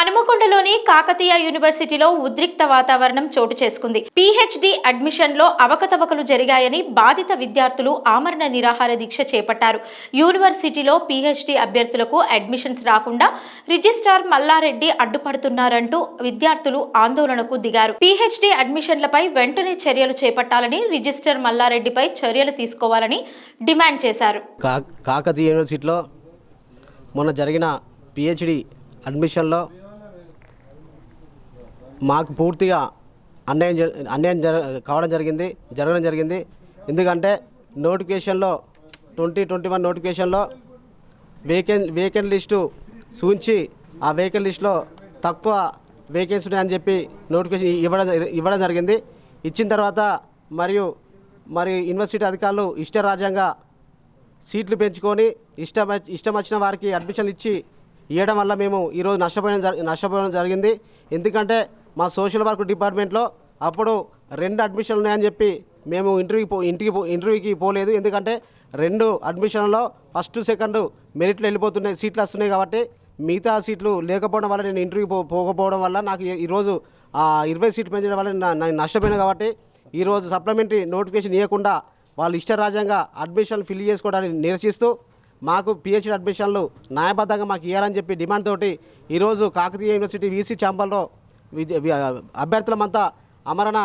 హనుమకొండలోని కాకతీయ యూనివర్సిటీలో ఉద్రిక్త వాతావరణం చోటు చేసుకుంది. పీహెచ్డీ అడ్మిషన్లో అవకతవకలు జరిగాయని బాధిత విద్యార్థులు ఆమరణ నిరాహార దీక్ష చేపట్టారు. యూనివర్సిటీలో పీహెచ్డీ అభ్యర్థులకు అడ్మిషన్స్ రాకుండా రిజిస్ట్రార్ మల్లారెడ్డి అడ్డుపడుతున్నారంటూ విద్యార్థులు ఆందోళనకు దిగారు. పీహెచ్డీ అడ్మిషన్లపై వెంటనే చర్యలు చేపట్టాలని, రిజిస్ట్రార్ మల్లారెడ్డిపై చర్యలు తీసుకోవాలని డిమాండ్ చేశారు. కాకతీయ యూనివర్సిటీలో మొన్న జరిగిన పీహెచ్డీ అడ్మిషన్లో మాకు పూర్తిగా అన్యాయం జరగడం జరిగింది. ఎందుకంటే నోటిఫికేషన్లో 2021 నోటిఫికేషన్లో వేకెంట్ లిస్టు సూచించి ఆ వేకెంట్ లిస్టులో తక్కువ వేకెన్సీ ఉన్నాయని చెప్పి నోటిఫికేషన్ ఇవ్వడం జరిగింది. ఇచ్చిన తర్వాత మరి యూనివర్సిటీ అధికారులు ఇష్టరాజ్యంగా సీట్లు పెంచుకొని ఇష్టం వచ్చిన వారికి అడ్మిషన్ ఇవ్వడం వల్ల మేము ఈరోజు నష్టపోవడం జరిగింది. ఎందుకంటే మా సోషల్ వర్క్ డిపార్ట్మెంట్లో అప్పుడు 2 అడ్మిషన్లు ఉన్నాయని చెప్పి మేము ఇంటర్వ్యూకి పోలేదు. ఎందుకంటే 2 అడ్మిషన్లో ఫస్ట్ సెకండ్ మెరిట్లు వెళ్ళిపోతున్నాయి, సీట్లు వస్తున్నాయి. కాబట్టి మిగతా సీట్లు లేకపోవడం వల్ల నేను ఇంటర్వ్యూ పోకపోవడం వల్ల నాకు ఈరోజు 20 సీట్లు పెంచడం వల్ల నేను నష్టపోయినా. కాబట్టి ఈరోజు సప్లిమెంటరీ నోటిఫికేషన్ ఇవ్వకుండా వాళ్ళు ఇష్టరాజ్యంగా అడ్మిషన్లు ఫిల్ చేసుకోవడానికి నిరసిస్తూ మాకు పిహెచ్డీ అడ్మిషన్లు న్యాయబద్ధంగా మాకు ఇవ్వాలని చెప్పి డిమాండ్ తోటి ఈరోజు కాకతీయ యూనివర్సిటీ వీసీ ఛాంబర్లో అభ్యర్థులమంతా అమరణ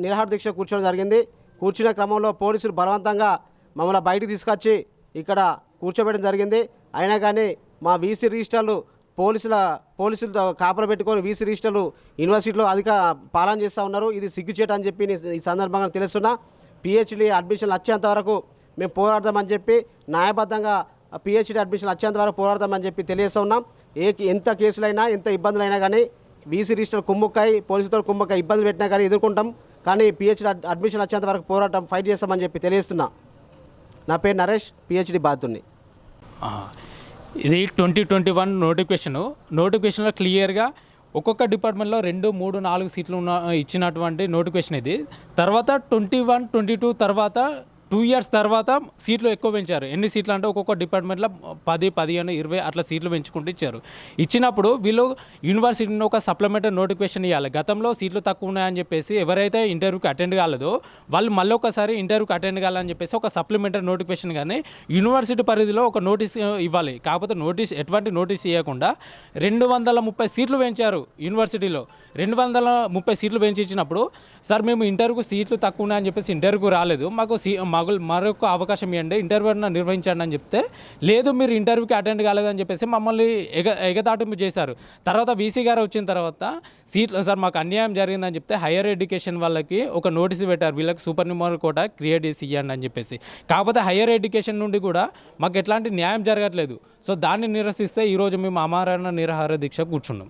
నిరాహార దీక్ష కూర్చోవడం జరిగింది. కూర్చునే క్రమంలో పోలీసులు బలవంతంగా మమ్మల్ని బయటికి తీసుకొచ్చి ఇక్కడ కూర్చోబెట్టడం జరిగింది. అయినా కానీ మా వీసీ రిజిస్టర్లు పోలీసులతో కాపర పెట్టుకొని వీసీ రిజిస్టర్లు యూనివర్సిటీలో అధిక పాలన చేస్తూ ఉన్నారు. ఇది సిగ్గుచేట అని చెప్పి ఈ సందర్భంగా తెలుస్తున్నా. పిహెచ్డీ అడ్మిషన్లు వచ్చేంత వరకు మేము పోరాడదామని చెప్పి న్యాయబద్ధంగా పిహెచ్డీ అడ్మిషన్లు వచ్చేంత వరకు పోరాడదామని చెప్పి తెలియజేస్తూ ఉన్నాం. ఎంత కేసులైనా ఎంత ఇబ్బందులైనా కానీ వీసీ రిజిస్టర్ కుమ్ముక్కాయి పోలీసులతో కుమ్ముక్కాయి ఇబ్బందులు పెట్టినా కానీ ఎదుర్కొంటాం. కానీ పిహెచ్డీ అడ్మిషన్ వచ్చేంత వరకు పోరాటం ఫైట్ చేస్తామని చెప్పి తెలియజేస్తున్నా. నా పేరు నరేష్, పిహెచ్డీ బాధితుడిని. ఇది 2021 నోటిఫికేషన్లో క్లియర్గా ఒక్కొక్క డిపార్ట్మెంట్లో 2, 3, 4 సీట్లు ఇచ్చినటువంటి నోటిఫికేషన్ ఇది. తర్వాత 21, 22 తర్వాత 2 ఇయర్స్ తర్వాత సీట్లు ఎక్కువ పెంచారు. ఎన్ని సీట్లు అంటే ఒక్కొక్క డిపార్ట్మెంట్లో 10, 15, 20 అట్లా సీట్లు పెంచుకుంటూ ఇచ్చారు. ఇచ్చినప్పుడు వీళ్ళు యూనివర్సిటీని ఒక సప్లిమెంటరీ నోటిఫికేషన్ ఇవ్వాలి. గతంలో సీట్లు తక్కువ ఉన్నాయని చెప్పేసి ఎవరైతే ఇంటర్వ్యూకి అటెండ్ కాలేదో వాళ్ళు మళ్ళీ ఒకసారి ఇంటర్వ్యూకి అటెండ్ కావాలని చెప్పేసి ఒక సప్లిమెంటరీ నోటిఫికేషన్ కానీ యూనివర్సిటీ పరిధిలో ఒక నోటీస్ ఇవ్వాలి. కాకపోతే ఎటువంటి నోటీస్ ఇవ్వకుండా 230 సీట్లు పెంచారు. యూనివర్సిటీలో 230 సీట్లు పెంచి ఇచ్చినప్పుడు సార్ మేము ఇంటర్వ్యూకి సీట్లు తక్కువ ఉన్నాయని చెప్పేసి ఇంటర్వ్యూకి రాలేదు, మాకు మరొక అవకాశం ఇవ్వండి, ఇంటర్వ్యూ నిర్వహించండి అని చెప్తే లేదు మీరు ఇంటర్వ్యూకి అటెండ్ కాలేదని చెప్పేసి మమ్మల్ని ఎగతాటింపు చేశారు. తర్వాత వీసీ గారు వచ్చిన తర్వాత సీట్లు సార్ మాకు అన్యాయం జరిగిందని చెప్తే హైయర్ ఎడ్యుకేషన్ వాళ్ళకి ఒక నోటీసు పెట్టారు, వీళ్ళకి సూపర్ న్యూమర్ కోటా క్రియేట్ చేసి ఇవ్వండి అని చెప్పేసి. కాకపోతే హైయర్ ఎడ్యుకేషన్ నుండి కూడా మాకు ఎట్లాంటి న్యాయం జరగట్లేదు. సో దాన్ని నిరసిస్తే ఈరోజు మేము అమరణ నిరాహార దీక్ష కూర్చున్నాం.